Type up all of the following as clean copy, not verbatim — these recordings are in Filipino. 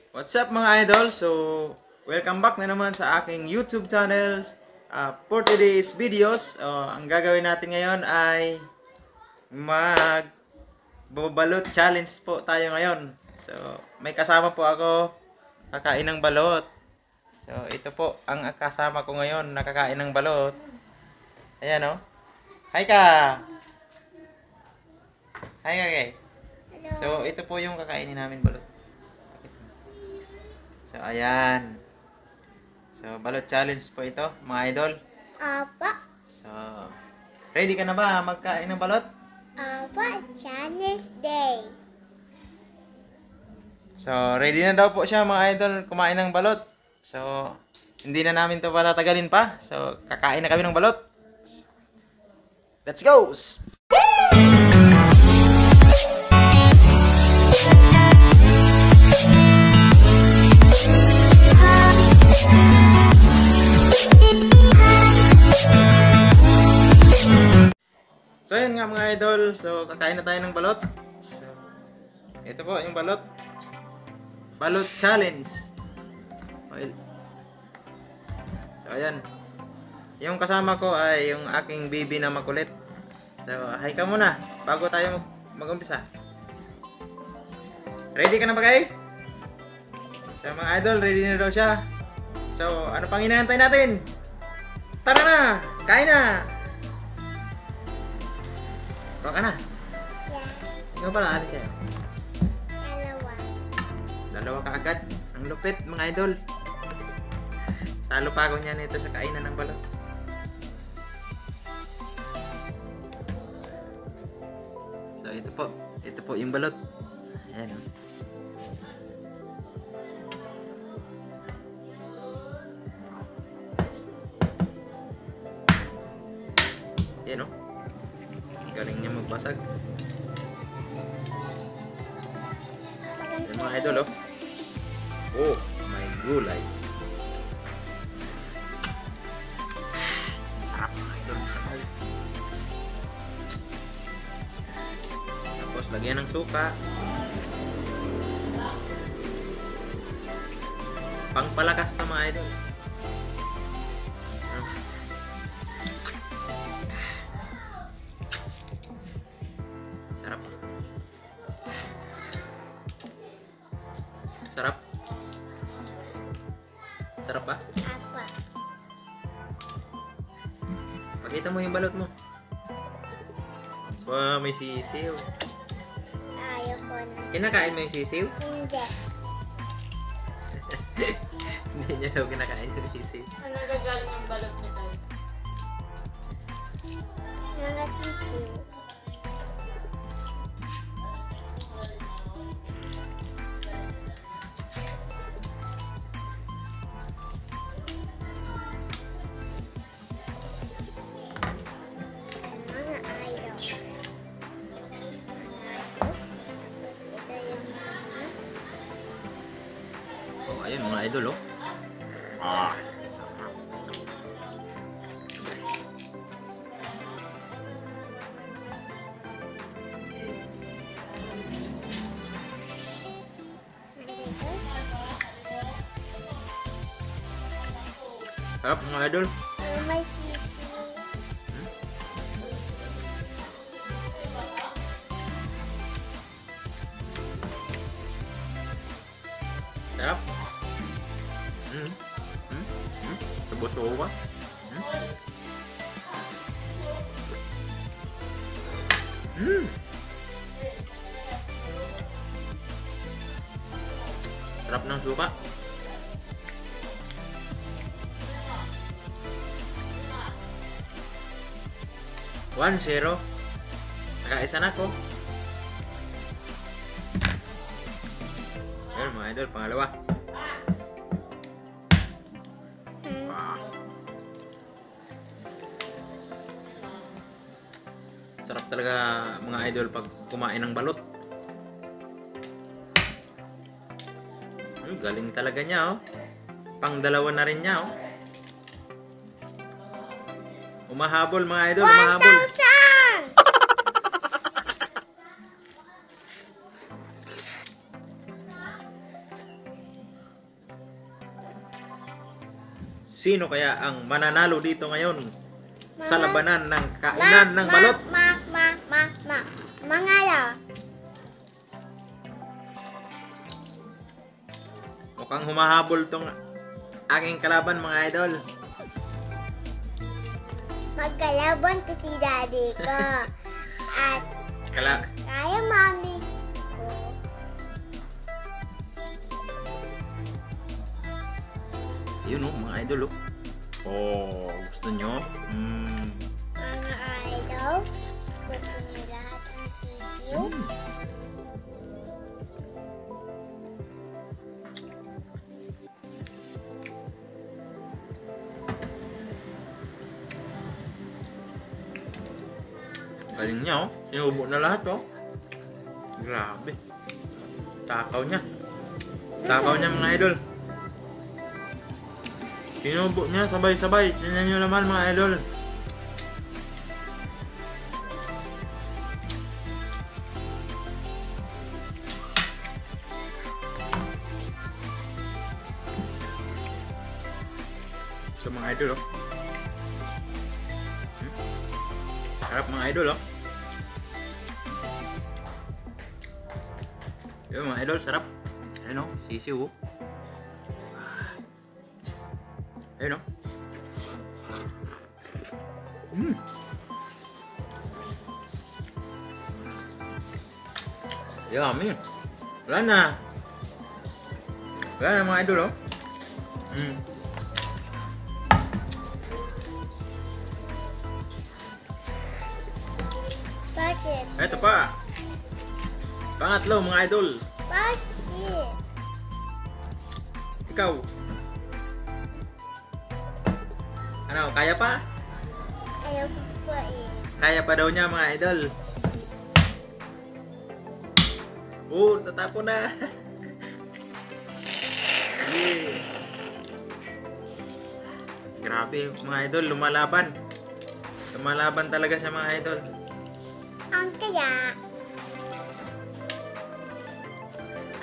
What's up mga idol? So, welcome back na naman sa aking YouTube channel. For today's videos, ang gagawin natin ngayon ay magbabalot challenge po tayo ngayon. So, may kasama po ako kakain ng balot. So, ito po ang kasama ko ngayon nakakain ng balot. Ayan o. Hi ka! Hi ka kay. So, ito po yung kakainin namin balot. So, ayan. So, balot challenge po ito, mga idol. Apa? So, ready ka na ba magkain ng balot? Apa? Chinese Day. So, ready na daw po siya, mga idol, kumain ng balot. So, hindi na namin ito patatagalin pa. So, kakain na kami ng balot. Let's go! So yun nga mga idol, so kakain na tayo ng balot. So, ito po yung balot. Balot challenge. Okay. So ayan. Yung kasama ko ay yung aking baby na makulit. So hi ka muna bago tayo mag-umpisa. Ready ka na ba kay? So mga idol, ready na daw siya. So ano pang hinahantay natin? Tara na! Kain na! Baka ka na? Yeah. Ikaw pala, alis yan. Dalawa. Dalawa ka agad. Ang lupit, mga idol. Talo pa ako niyan ito sa kainan ng balot. So, ito po. Ito po yung balot. Ayan. Ayan o. Galing niya magbasag. Ayan mga idol oh. Oh, may gulay. Sarap mga idol, sabaw. Tapos lagyan ng suka. Pangpalakas na mga idol. Sarap. Sarap. Sarap ba? Apa? Pakita mo yung balot mo. Ba, may sisiw. Ayoko na. Kinakain mo yung sisiw? Hindi. Hindi niya daw kinakain yung sisiw. Ano gagaling ang balot ni Tay? Mga sisiw. Mga ayaw. Ito yung mga. Oh, ayun mga idol oh. Ah, sarap. Sarap mga idol. May sisiw. Sarap. Subo-subo ba? Sarap ng suka. One, zero. Nakaisa na ko. Ayun mga idol, pangalawa. Sarap talaga mga idol pag kumain ng balot. Galing talaga niya oh. Pang dalawa na rin niya oh. Umahabol mga idol, umahabol. 1,000! Sino kaya ang mananalo dito ngayon sa Mga- labanan ng kainan ng balot? Mangalo. Mukhang humahabol tong aking kalaban, mga idol. Magkalaban to si daddy ko. At kaya mami ko. Yun oh, mga idol oh. Oh, gusto nyo? Mga idol, gusto niyo lahat ng video? Galing niya oh. Sinubo na lahat oh. Grabe. Takaw niya. Takaw niya, mga idol. Sinubo niya sabay-sabay. Tingnan nyo naman, mga idol. So, mga idol oh. Harap, mga idol oh. Yun, mga idol, sarap. Ayun oh, sisiw oh. Ayun oh. Yummy. Wala na. Wala na, mga idol oh. Bakit? Ito pa. Pangatlo, mga idol. Bakit? Ikaw. Ano, kaya pa? Ayaw ko po eh. Kaya pa daw niya, mga idol. Oh, tatapo na. Yeah. Grabe, mga idol, lumalaban. Lumalaban talaga siya, mga idol. Ang kaya,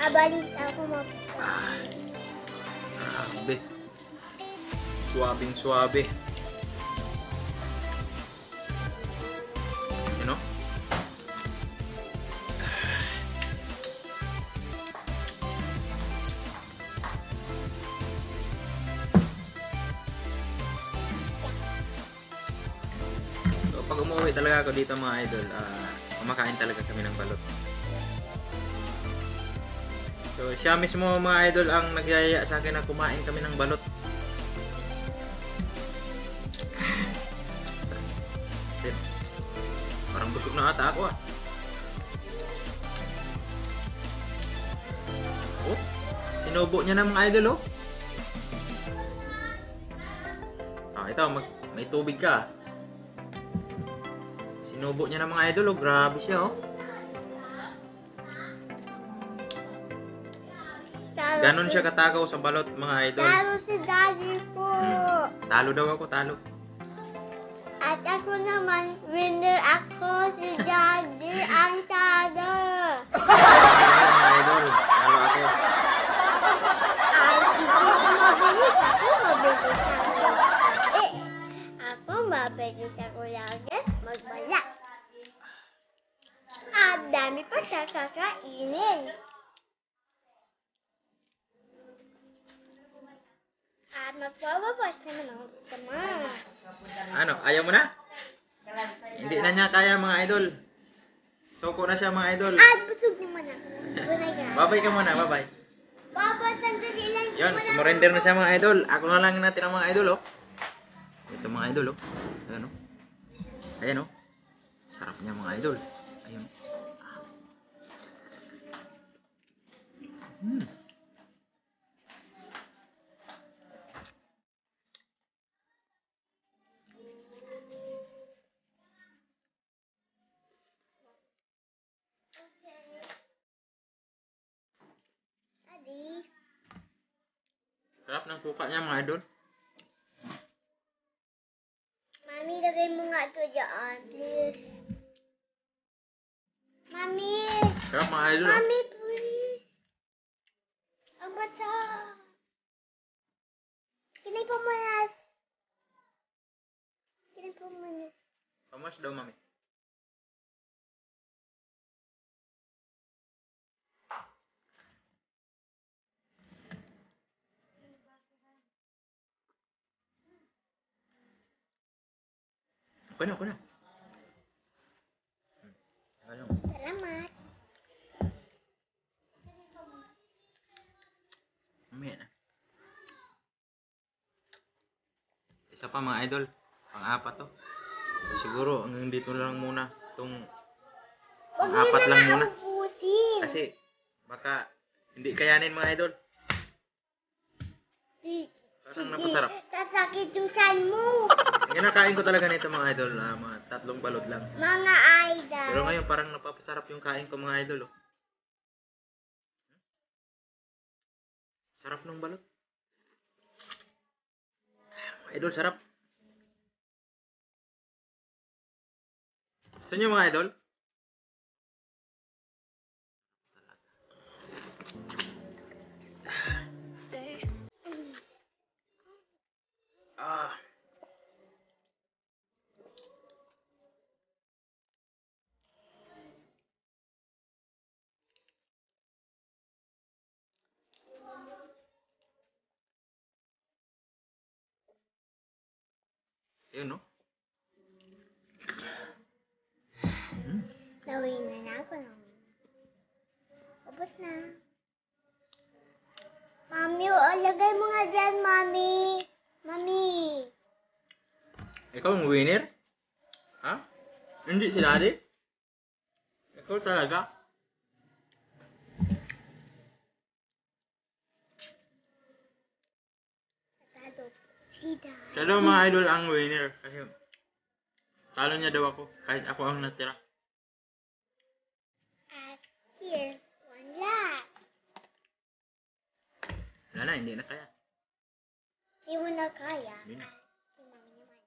abalis ako magpapalala. Grabe. Suwabing suwabe. You know? So, pag umuwi talaga ako dito, mga idol, kumakain talaga kami ng balot. So, siya mismo, mga idol, ang nagyayaya sa akin na kumain kami ng balot. Shit. Parang busog na ata ako ah. Oh, sinubo niya na, mga idol oh. Ito, may tubig ka. Sinubo niya na, mga idol oh. Grabe siya oh. Ganon siya katakaw sa balot, mga idol. Talo si daddy ko. Talo daw ako, talo. At ako naman, winner ako. Si daddy ang talo. Mga idol, talo ako. Ay, hindi ko mabilis. Ako mabilis ako. Ako mabilis ako lagi magbala. At dami pa siya kakainin. At magpapabas naman ako tama. Ano, ayaw mo na? Hindi na niya kaya, mga idol. Soko na siya, mga idol. At busog naman ako. Babay ka muna, babay. Papa, sandali lang. Yun, sumurrender na siya, mga idol. Ako na lang natin ang mga idol, oh. Ito, mga idol, oh. Ayan, oh. Ayan, oh. Sarap niya, mga idol. Ayan. Daddy. Sarap ng suka niya, mga idol. Mami, lagay mo nga ito dyan, please. Mami! Sarap, mga idol, oh. Mami, please! Ang bata! Kinay pa mo na Wash daw, mami. Okay na, okay na. Ayun. Salamat. Mamaya na. Isa pa mga idol. Pang-apat to. So, siguro hanggang dito lang muna. Itong Huwag mo pang-apat lang na muna. ubusin. Kasi baka hindi kayanin mga idol. Parang napasarap. Sasakit yung chan mo. Ang kinakain ko talaga nito mga idol. Mga 3 balot lang. Mga idol. Pero ngayon parang napapasarap yung kain ko mga idol. Oh. Sarap ng balot. Mga idol, sarap. Gusto niyo mga idol? Ah. Yun, no? Nawin na ako lang. Ubus na. Mami, lagay mo nga dyan, Mami. Mami. Ikaw ang winner? Ha? Hindi si Daddy? Ikaw talaga? Tado. Sida. Siya daw mga idol ang winner. Kasi talo niya daw ako. Kahit ako ang natira. At here, one last. Wala na, hindi na kaya. Di mo na kaya. Hindi na. Si Mami naman.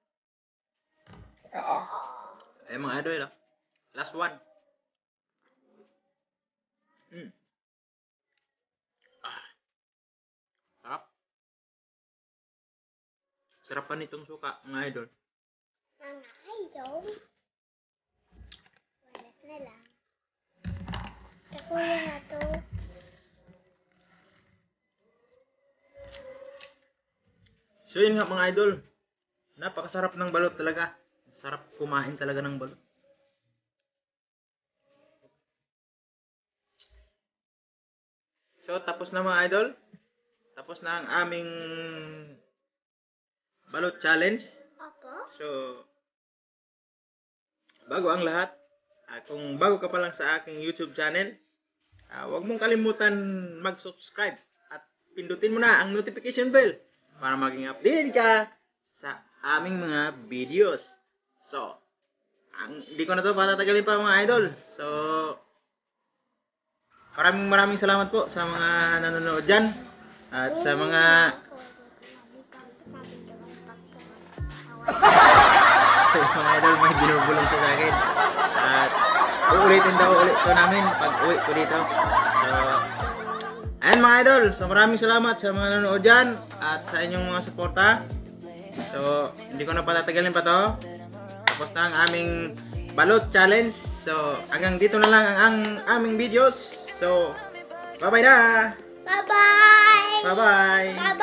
Eh mga idol, ah. Last one. Ah. Sarap. Sarap pa nitong suka, mga idol. Mga idol. Walas na lang. Kakuya na to. So yun nga mga idol. Napakasarap ng balot talaga. Sarap kumain talaga ng balot. So tapos na mga idol. Tapos na ang aming balot challenge. Opo. So bago ang lahat, kung bago ka pa lang sa aking YouTube channel, huwag mong kalimutan mag-subscribe at pindutin mo na ang notification bell para maging updated ka sa aming mga videos. So, hindi ko na to patatagalin pa mga idol. So, maraming salamat po sa mga nanonood dyan at sa mga mga idol may binubulong sa akin. At uulitin daw ulit to namin pag uwi ko dito. So, ayan mga idol. So maraming salamat sa mga nanonood dyan at sa inyong mga suporta. So, hindi ko na patatagalin pa to. Tapos na ang aming balot challenge. So, hanggang dito na lang ang aming videos. So, bye-bye na! Bye-bye! Bye-bye! Bye-bye!